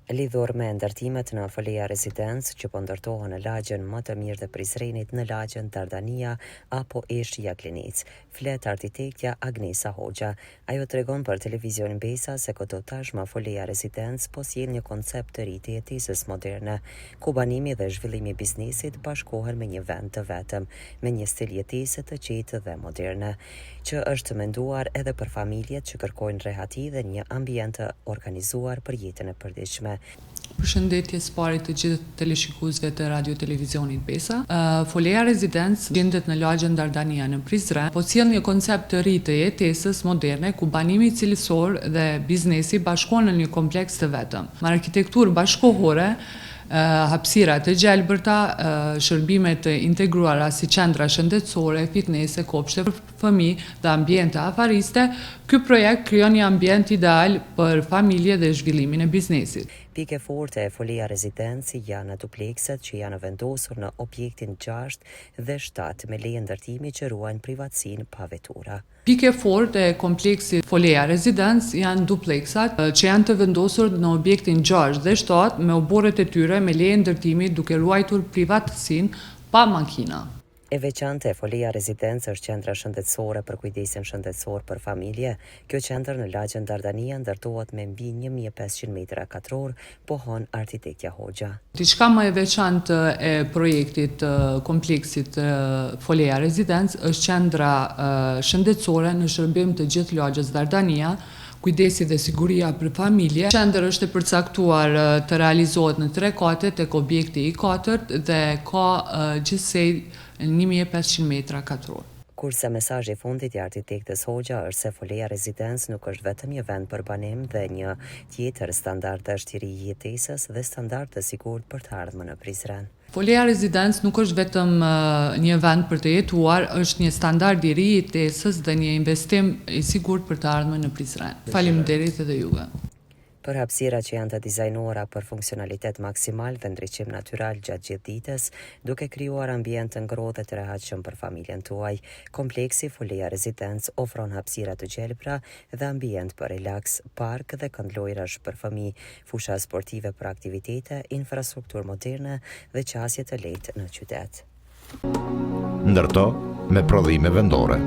Lidhur me ndërtimet në Foleja Residence që po ndërtohen në lagjen më të mirë të Prizrenit në lagjen Dardania apo Eshqia Klinic, flet arkitektja Agnesa Hoxha. Ajo tregon për televizionin Besa se këto tashmë Foleja Residence po sjell një koncept të ri të jetesës moderne, ku banimi dhe zhvillimi i biznesit bashkohen me një vend të vetëm, me një stil jetese të qetë dhe moderne, që është menduar edhe për familjet që kërkojnë rehati dhe një ambient të organizuar për jetën e përditshme. Përshëndetje së pari të gjithë teleshikuesve të radio televizionit Besa. Foleja Residence gjendet në lagjen Dardania në Prizren, po sjell një koncept të ri të jetesës moderne ku banimi cilësor dhe biznesi bashkohen në një kompleks të vetëm. Me arkitekturë bashkohore, hapësira të gjelbërta, shërbime të integruara si qendra shëndetësore, fitnese, kopshte për fëmijë dhe ambiente afariste, ky projekt krijon një ambient ideal për familje dhe zhvillimin e biznesit. Pike forte e Foleja Residence janë duplekset që janë vendosur në objektin 6 dhe 7 me leje ndërtimi që ruajnë privatësinë pa vetura. Pike forte e kompleksit Foleja Residence janë dupleksat që janë të vendosur në objektin 6 dhe 7 me oborret e tyre me leje ndërtimi duke ruajtur privatësinë pa makina. E veçante, Foleja Residence është qendra shëndetësore për kujdesin shëndetësor për familje. Kjo qendër në lagjen Dardania ndërtohet me mbi 1500 metra katror, pohon arkitektja Hoxha. Diçka më e veçantë e projektit kompleksit Foleja Residence është qendra shëndetësore në shërbim të gjithë lagjes Dardania, kujdesi dhe siguria për familje. Qendër është e përcaktuar të realizohet në 3 kate tek objekti i 4 dhe ka gjithsej 1500 metra katror. Kurse mesazhi i fundit i arkitektës Hoxha është se Foleja Residence nuk është vetëm një vend për banim dhe një tjetër standard është i ri i jetesës dhe standard të sigurt për të ardhmen në Prizren. Foleja Residence nuk është vetëm një vend për të jetuar, është një standard i ri i jetesës dhe një investim i sigurt për të ardhmen në Prizren. Faleminderit edhe juve. Për hapësira që janë të dizajnuara për funksionalitet maksimal dhe ndriçim natyral gjatë gjithë ditës, duke krijuar ambient të ngrohtë dhe të rehatshëm për familjen tuaj, kompleksi Foleja Residence ofron hapësira të gjelbra dhe ambient për relaks, park dhe këndlojrash për fëmijë, fusha sportive për aktivitete, infrastrukturë moderne dhe qasje të lehtë në qytet. Ndërto me prodhime vendore.